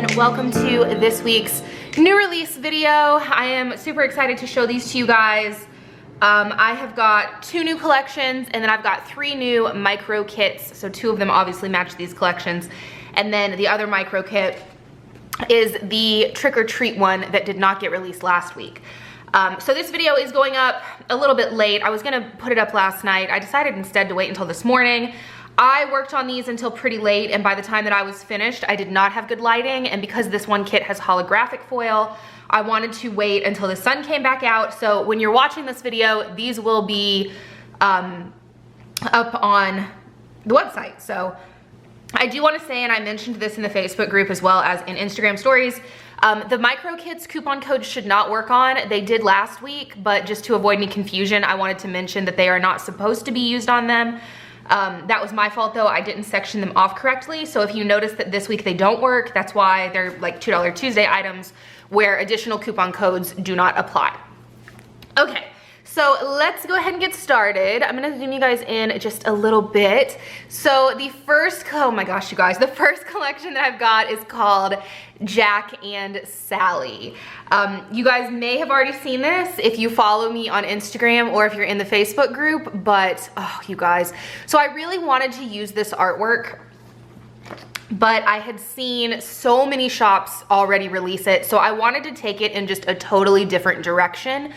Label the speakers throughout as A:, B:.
A: and welcome to this week's new release video. I am super excited to show these to you guys. I have got 2 new collections, and then I've got 3 new micro kits. So 2 of them obviously match these collections. And then the other micro kit is the trick or treat one that did not get released last week. So this video is going up a little bit late. I was gonna put it up last night. I decided instead to wait until this morning. I worked on these until pretty late, and by the time that I was finished, I did not have good lighting, and because this one kit has holographic foil, I wanted to wait until the sun came back out. So when you're watching this video, these will be up on the website. So I do want to say, and I mentioned this in the Facebook group as well as in Instagram stories, the micro kits coupon codes should not work on. They did last week, but just to avoid any confusion, I wanted to mention that they are not supposed to be used on them. That was my fault though. I didn't section them off correctly. So if you notice that this week they don't work, that's why they're like $2 Tuesday items where additional coupon codes do not apply. Okay, so let's go ahead and get started. I'm gonna zoom you guys in just a little bit. So the first, oh my gosh, you guys, the first collection that I've got is called Jack and Sally. You guys may have already seen this if you follow me on Instagram or if you're in the Facebook group, but oh, you guys. So I really wanted to use this artwork, but I had seen so many shops already release it, so I wanted to take it in just a totally different direction.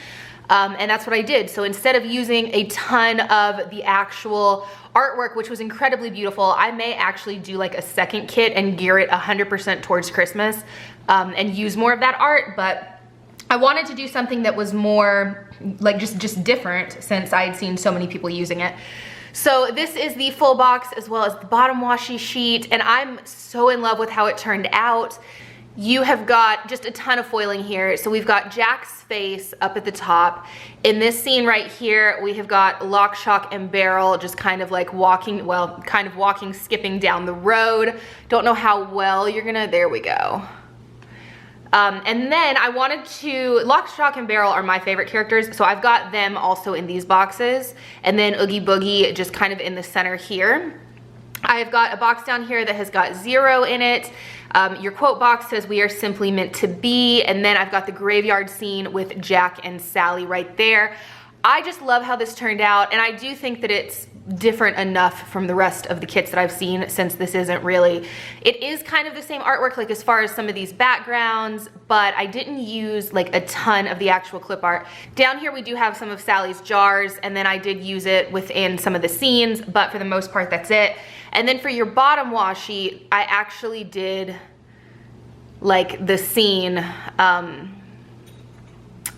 A: And that's what I did. So instead of using a ton of the actual artwork, which was incredibly beautiful, I may actually do like a second kit and gear it 100% towards Christmas and use more of that art. But I wanted to do something that was more like just different, since I had seen so many people using it. So this is the full box as well as the bottom washi sheet, and I'm so in love with how it turned out. You have got just a ton of foiling here. So we've got Jack's face up at the top. In this scene right here, we have got Lock, Shock, and Barrel just kind of like walking, well, kind of walking, skipping down the road. Don't know how well you're gonna, there we go. And then I wanted to, Lock, Shock, and Barrel are my favorite characters, so I've got them also in these boxes. And then Oogie Boogie just kind of in the center here. I've got a box down here that has got 0 in it. Your quote box says "We are simply meant to be," and then I've got the graveyard scene with Jack and Sally right there. I just love how this turned out, and I do think that it's different enough from the rest of the kits that I've seen, since this isn't really, it is kind of the same artwork like as far as some of these backgrounds, but I didn't use like a ton of the actual clip art. Down here we do have some of Sally's jars, and then I did use it within some of the scenes, but for the most part that's it. And then for your bottom washi, I actually did like the scene,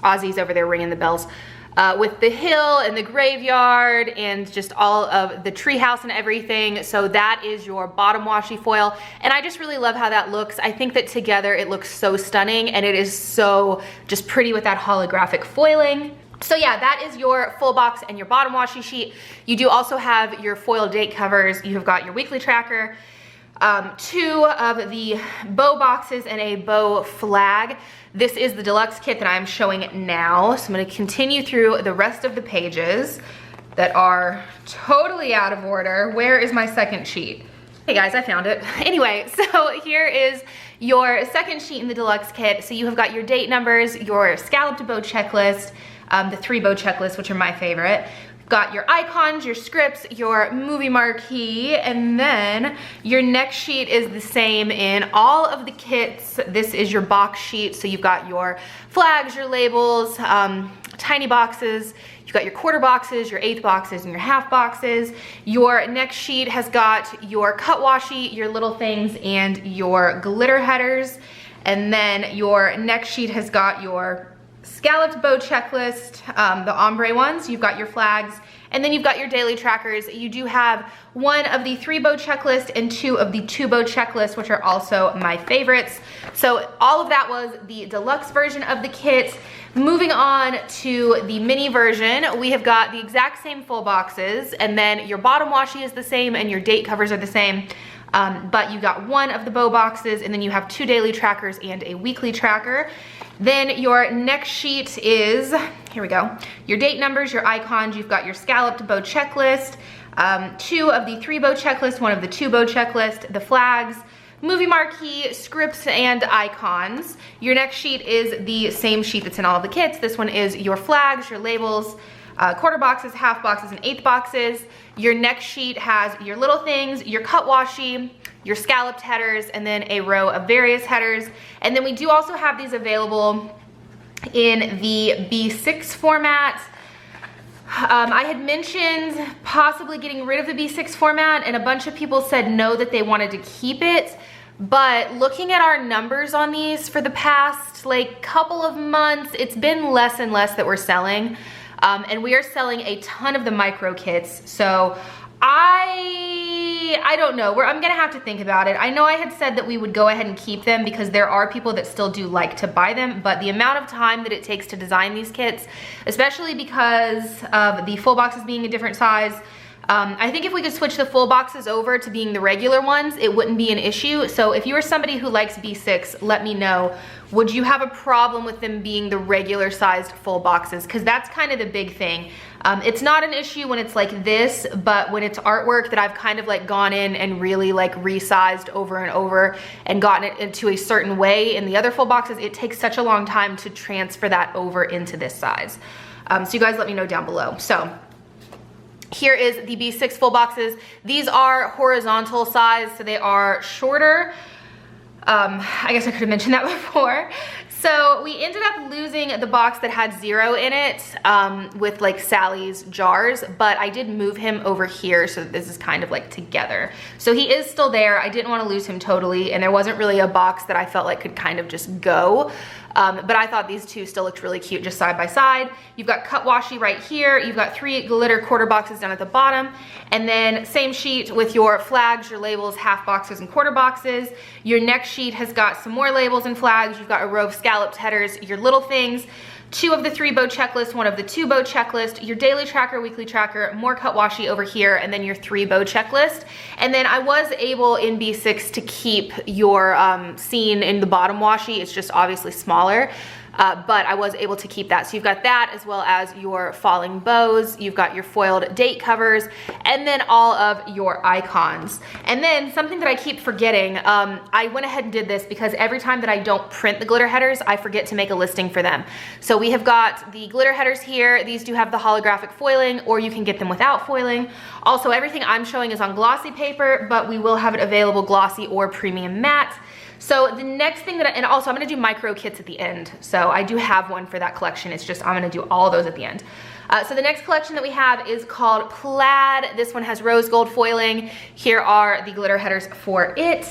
A: Ozzy's over there ringing the bells, with the hill and the graveyard and just all of the treehouse and everything. So that is your bottom washi foil, and I just really love how that looks. I think that together it looks so stunning, and it is so just pretty with that holographic foiling. So yeah, that is your full box and your bottom washi sheet. You do also have your foil date covers. You have got your weekly tracker, 2 of the bow boxes, and a bow flag. This is the deluxe kit that I'm showing now. So I'm gonna continue through the rest of the pages that are totally out of order. Where is my second sheet? Hey guys, I found it. Anyway, so here is your second sheet in the deluxe kit. So you have got your date numbers, your scalloped bow checklist, the 3 bow checklist, which are my favorite. Got your icons, your scripts, your movie marquee, and then your next sheet is the same in all of the kits. This is your box sheet, so you've got your flags, your labels, tiny boxes, you've got your quarter boxes, your eighth boxes, and your half boxes. Your next sheet has got your cut washi, your little things, and your glitter headers. And then your next sheet has got your scalloped bow checklist, the ombre ones, you've got your flags, and then you've got your daily trackers. You do have 1 of the 3 bow checklist and 2 of the 2 bow checklist, which are also my favorites. So all of that was the deluxe version of the kit. Moving on to the mini version, we have got the exact same full boxes, and then your bottom washi is the same and your date covers are the same. But you got 1 of the bow boxes, and then you have 2 daily trackers and a weekly tracker. Then your next sheet is, here we go, your date numbers, your icons, you've got your scalloped bow checklist, 2 of the 3 bow checklist, 1 of the 2 bow checklist, the flags, movie marquee, scripts, and icons. Your next sheet is the same sheet that's in all of the kits. This one is your flags, your labels, quarter boxes, half boxes, and eighth boxes. Your next sheet has your little things, your cut washi, your scalloped headers, and then a row of various headers. And then we do also have these available in the B6 format. I had mentioned possibly getting rid of the B6 format, and a bunch of people said no, that they wanted to keep it. But looking at our numbers on these for the past like couple of months, it's been less and less that we're selling. And we are selling a ton of the micro kits. So I don't know. I'm gonna have to think about it. I know I had said that we would go ahead and keep them because there are people that still do like to buy them, but the amount of time that it takes to design these kits, especially because of the full boxes being a different size, I think if we could switch the full boxes over to being the regular ones, it wouldn't be an issue. So if you are somebody who likes B6, let me know. Would you have a problem with them being the regular sized full boxes? Because that's kind of the big thing. It's not an issue when it's like this, but when it's artwork that I've kind of like gone in and really like resized over and over and gotten it into a certain way in the other full boxes, it takes such a long time to transfer that over into this size. So you guys let me know down below. So here is the B6 full boxes. These are horizontal size, so they are shorter. I guess I could have mentioned that before. So we ended up losing the box that had 0 in it with like Sally's jars, but I did move him over here so that this is kind of like together. So he is still there. I didn't want to lose him totally, and there wasn't really a box that I felt like could kind of just go. But I thought these two still looked really cute just side by side. You've got cut washi right here. You've got 3 glitter quarter boxes down at the bottom. And then same sheet with your flags, your labels, half boxes, and quarter boxes. Your next sheet has got some more labels and flags. You've got a row of scalloped headers, your little things, 2 of the 3 bow checklist, 1 of the 2 bow checklist, your daily tracker, weekly tracker, more cut washi over here, and then your 3 bow checklist. And then I was able in B6 to keep your scene in the bottom washi. It's just obviously smaller. But I was able to keep that. So you've got that as well as your falling bows, you've got your foiled date covers, and then all of your icons. And then something that I keep forgetting, I went ahead and did this because every time that I don't print the glitter headers, I forget to make a listing for them. So we have got the glitter headers here. These do have the holographic foiling, or you can get them without foiling. Also, everything I'm showing is on glossy paper, but we will have it available glossy or premium matte. So the next thing that, and also I'm gonna do micro kits at the end. So I do have one for that collection. It's just, I'm gonna do all those at the end. So the next collection that we have is called Plaid. This one has rose gold foiling. Here are the glitter headers for it.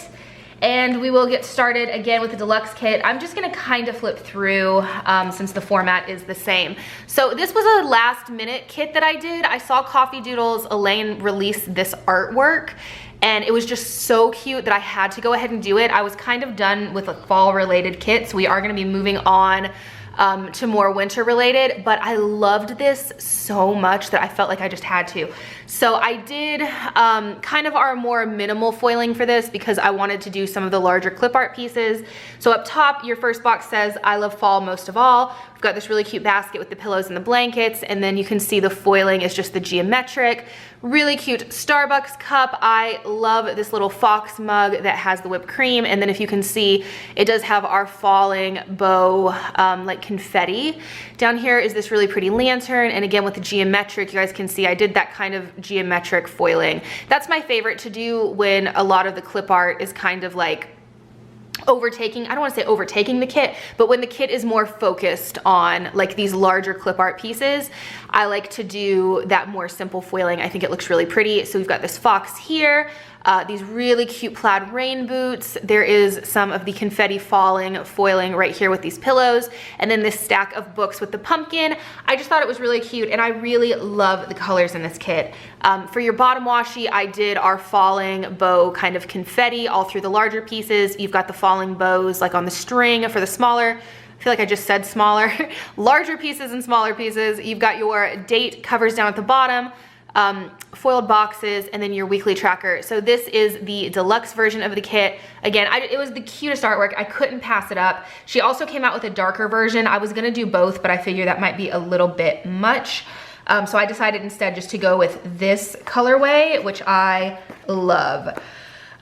A: And we will get started again with the deluxe kit. I'm just gonna kind of flip through since the format is the same. So this was a last minute kit that I did. I saw Coffee Doodle's Elaine release this artwork, and it was just so cute that I had to go ahead and do it. I was kind of done with a fall related kit, so we are gonna be moving on to more winter related, but I loved this so much that I felt like I just had to. So I did kind of our more minimal foiling for this because I wanted to do some of the larger clip art pieces. So up top, your first box says, I love fall most of all. We've got this really cute basket with the pillows and the blankets, and then you can see the foiling is just the geometric, really cute Starbucks cup. I love this little fox mug that has the whipped cream, and then if you can see, it does have our falling bow like confetti. Down here is this really pretty lantern, and again with the geometric, you guys can see I did that kind of geometric foiling. That's my favorite to do when a lot of the clip art is kind of like overtaking, I don't want to say overtaking the kit, but when the kit is more focused on like these larger clip art pieces, I like to do that more simple foiling. I think it looks really pretty. So we've got this fox here, these really cute plaid rain boots. There is some of the confetti falling foiling right here with these pillows, and then this stack of books with the pumpkin. I just thought it was really cute, and I really love the colors in this kit. For your bottom washi, I did our falling bow kind of confetti all through the larger pieces. You've got the falling bows like on the string for the smaller, I feel like I just said smaller, larger pieces and smaller pieces. You've got your date covers down at the bottom, foiled boxes, and then your weekly tracker. So this is the deluxe version of the kit. Again, it was the cutest artwork. I couldn't pass it up. She also came out with a darker version. I was gonna do both, but I figured that might be a little bit much. So I decided instead just to go with this colorway, which I love.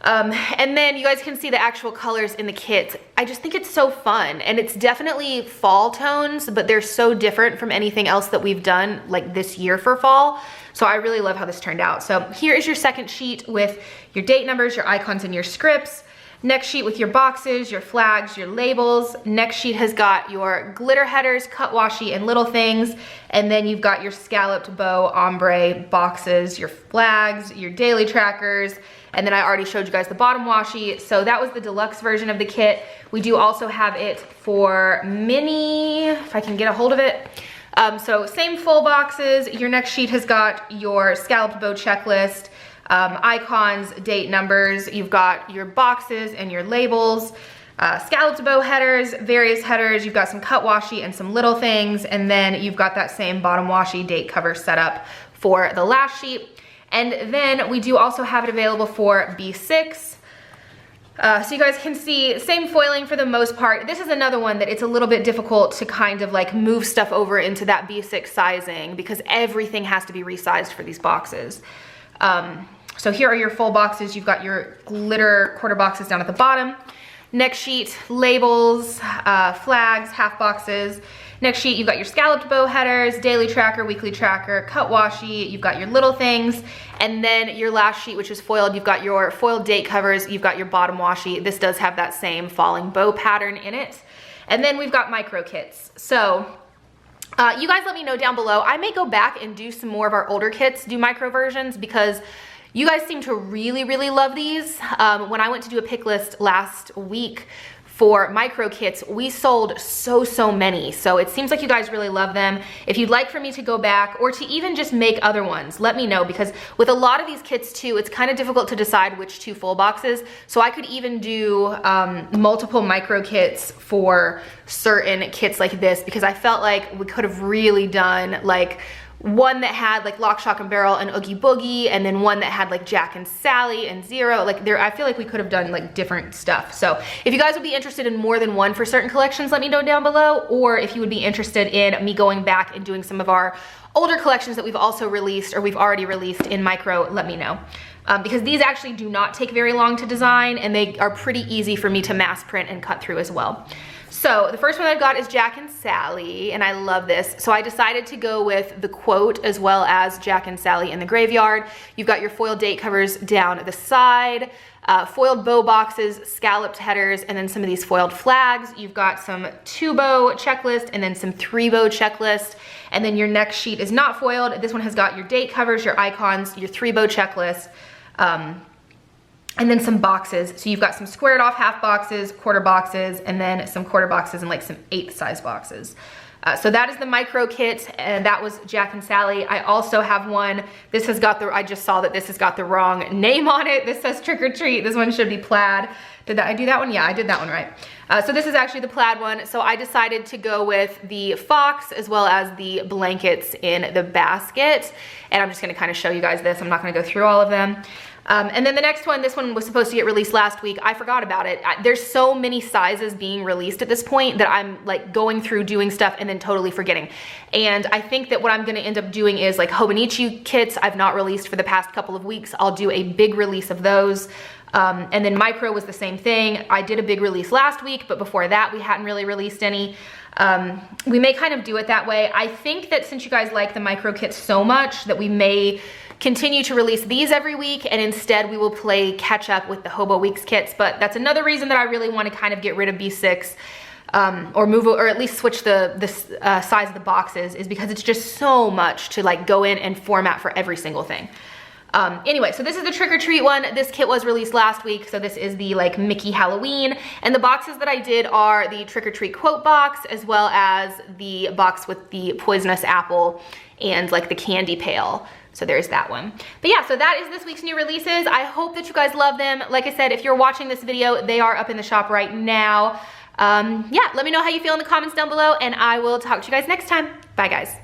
A: And then you guys can see the actual colors in the kit. I just think it's so fun, and it's definitely fall tones, but they're so different from anything else that we've done like this year for fall. So I really love how this turned out. So here is your second sheet with your date numbers, your icons, and your scripts. Next sheet with your boxes, your flags, your labels. Next sheet has got your glitter headers, cut washi, and little things. And then you've got your scalloped bow ombre boxes, your flags, your daily trackers. And then I already showed you guys the bottom washi. So that was the deluxe version of the kit. We do also have it for mini, if I can get a hold of it. So same full boxes. Your next sheet has got your scalloped bow checklist, icons, date numbers. You've got your boxes and your labels, scalloped bow headers, various headers. You've got some cut washi and some little things. And then you've got that same bottom washi date cover setup for the last sheet. And then we do also have it available for B6. So you guys can see same foiling for the most part. This is another one that it's a little bit difficult to kind of like move stuff over into that B6 sizing because everything has to be resized for these boxes. So here are your full boxes. You've got your glitter quarter boxes down at the bottom. Next sheet, labels, flags, half boxes. Next sheet, you've got your scalloped bow headers, daily tracker, weekly tracker, cut washi, you've got your little things, and then your last sheet, which is foiled, you've got your foiled date covers, you've got your bottom washi. This does have that same falling bow pattern in it. And then we've got micro kits. So you guys let me know down below. I may go back and do some more of our older kits, do micro versions, because you guys seem to really, really love these. When I went to do a pick list last week for micro kits, we sold so many. So it seems like you guys really love them. If you'd like for me to go back or to even just make other ones, let me know, because with a lot of these kits too, it's kind of difficult to decide which two full boxes. So I could even do multiple micro kits for certain kits like this, because I felt like we could have really done like one that had like Lock, Shock, and Barrel and Oogie Boogie, and then one that had like Jack and Sally and Zero. Like I feel like we could have done like different stuff. So if you guys would be interested in more than one for certain collections, let me know down below. Or if you would be interested in me going back and doing some of our older collections that we've also released or we've already released in micro, let me know. Because these actually do not take very long to design, and they are pretty easy for me to mass print and cut through as well. So the first one I've got is Jack and Sally, and I love this. So I decided to go with the quote as well as Jack and Sally in the Graveyard. You've got your foiled date covers down the side, foiled bow boxes, scalloped headers, and then some of these foiled flags. You've got some 2-bow checklist and then some 3-bow checklist. And then your next sheet is not foiled. This one has got your date covers, your icons, your 3-bow checklist, and then some boxes. So you've got some squared off half boxes, quarter boxes, and then some quarter boxes and like some 8th size boxes. So that is the micro kit, and that was Jack and Sally. I also have one. This has got I just saw that this has got the wrong name on it. This says Trick or Treat. This one should be Plaid. Did I do that one? Yeah, I did that one right. So this is actually the Plaid one. So I decided to go with the fox as well as the blankets in the basket. And I'm just gonna kind of show you guys this. I'm not gonna go through all of them. And then the next one, this one was supposed to get released last week. I forgot about it. There's so many sizes being released at this point that I'm like going through doing stuff and then totally forgetting. And I think that what I'm gonna end up doing is like Hobonichi kits I've not released for the past couple of weeks. I'll do a big release of those. And then micro was the same thing. I did a big release last week, but before that we hadn't really released any. We may kind of do it that way. I think that since you guys like the micro kits so much that we may continue to release these every week, and instead we will play catch up with the Hobo Weeks kits. But that's another reason that I really want to kind of get rid of B6 or move, or at least switch the size of the boxes, is because it's just so much to like go in and format for every single thing. Anyway, so this is the Trick or Treat one. This kit was released last week, so this is the like Mickey Halloween. And the boxes that I did are the Trick or Treat quote box, as well as the box with the poisonous apple and like the candy pail. So there's that one. But yeah, so that is this week's new releases. I hope that you guys love them. Like I said, if you're watching this video, they are up in the shop right now. Yeah, let me know how you feel in the comments down below, and I will talk to you guys next time. Bye guys.